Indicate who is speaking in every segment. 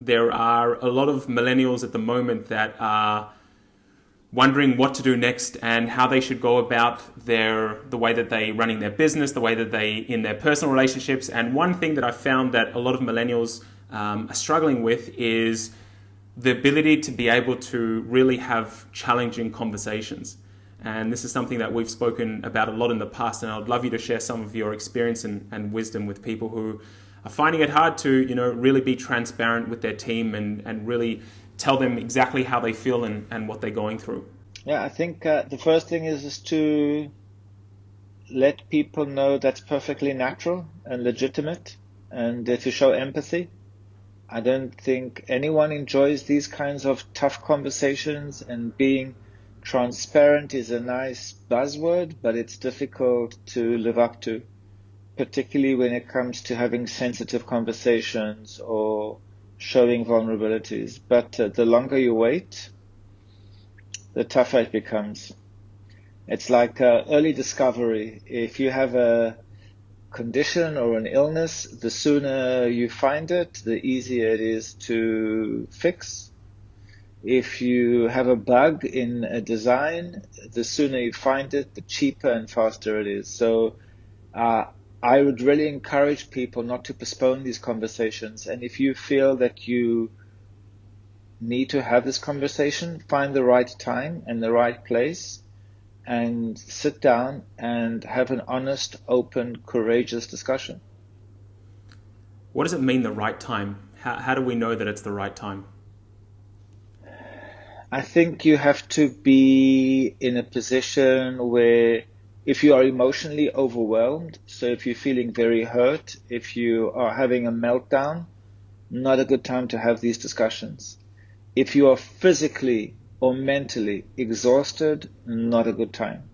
Speaker 1: there are a lot of millennials at the moment that are wondering what to do next and how they should go about the way that they running their business, the way that they in their personal relationships. And one thing that I found that a lot of millennials are struggling with is the ability to be able to really have challenging conversations. And this is something that we've spoken about a lot in the past, and I'd love you to share some of your experience and wisdom with people who are finding it hard to, really be transparent with their team and really tell them exactly how they feel and what they're going through.
Speaker 2: Yeah, I think the first thing is to let people know that's perfectly natural and legitimate, and to show empathy. I don't think anyone enjoys these kinds of tough conversations, and being transparent is a nice buzzword, but it's difficult to live up to, particularly when it comes to having sensitive conversations or showing vulnerabilities. But the longer you wait, the tougher it becomes. It's like early discovery. If you have a condition or an illness, the sooner you find it, the easier it is to fix. If you have a bug in a design, the sooner you find it, the cheaper and faster it is. So I would really encourage people not to postpone these conversations. And if you feel that you need to have this conversation, find the right time and the right place and sit down and have an honest, open, courageous discussion.
Speaker 1: What does it mean, the right time? How do we know that it's the right time?
Speaker 2: I think you have to be in a position where, if you are emotionally overwhelmed, so if you're feeling very hurt, if you are having a meltdown, not a good time to have these discussions. If you are physically or mentally exhausted, not a good time.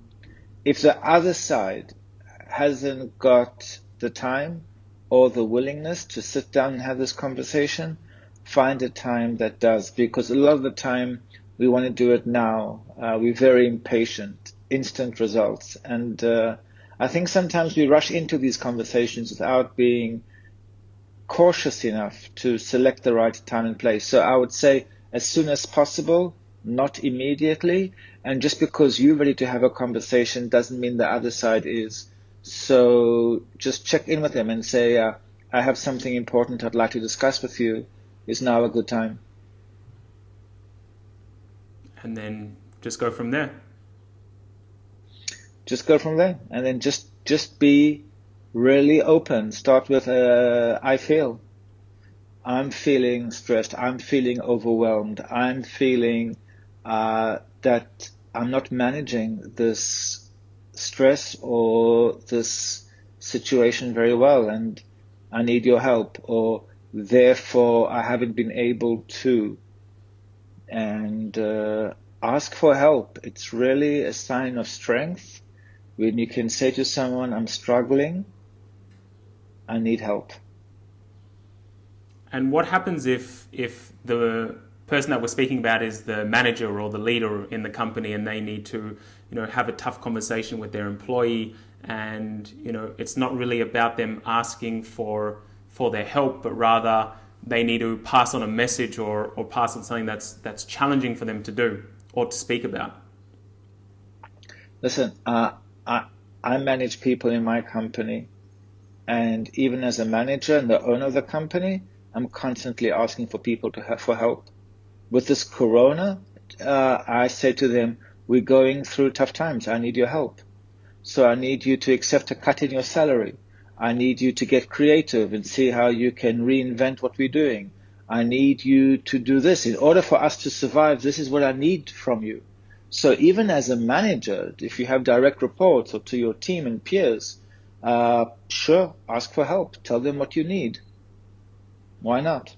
Speaker 2: If the other side hasn't got the time or the willingness to sit down and have this conversation, find a time that does, because a lot of the time we want to do it now. We're very impatient, instant results. And I think sometimes we rush into these conversations without being cautious enough to select the right time and place. So I would say as soon as possible, not immediately. And just because you're ready to have a conversation doesn't mean the other side is. So just check in with them and say, I have something important I'd like to discuss with you. Is now a good time?
Speaker 1: And then just go from there.
Speaker 2: Just go from there. And then just be really open. Start with, I feel. I'm feeling stressed. I'm feeling overwhelmed. I'm feeling that I'm not managing this stress or this situation very well, and I need your help, or therefore I haven't been able to. And ask for help. It's really a sign of strength when you can say to someone, I'm struggling, I need help.
Speaker 1: And what happens if the person that we're speaking about is the manager or the leader in the company, and they need to, have a tough conversation with their employee, and, it's not really about them asking for their help, but rather they need to pass on a message or pass on something that's challenging for them to do or to speak about?
Speaker 2: Listen, I manage people in my company, and even as a manager and the owner of the company, I'm constantly asking for people for help. With this corona, I say to them, we're going through tough times. I need your help. So I need you to accept a cut in your salary. I need you to get creative and see how you can reinvent what we're doing. I need you to do this. In order for us to survive, this is what I need from you. So even as a manager, if you have direct reports or to your team and peers, sure, ask for help. Tell them what you need. Why not?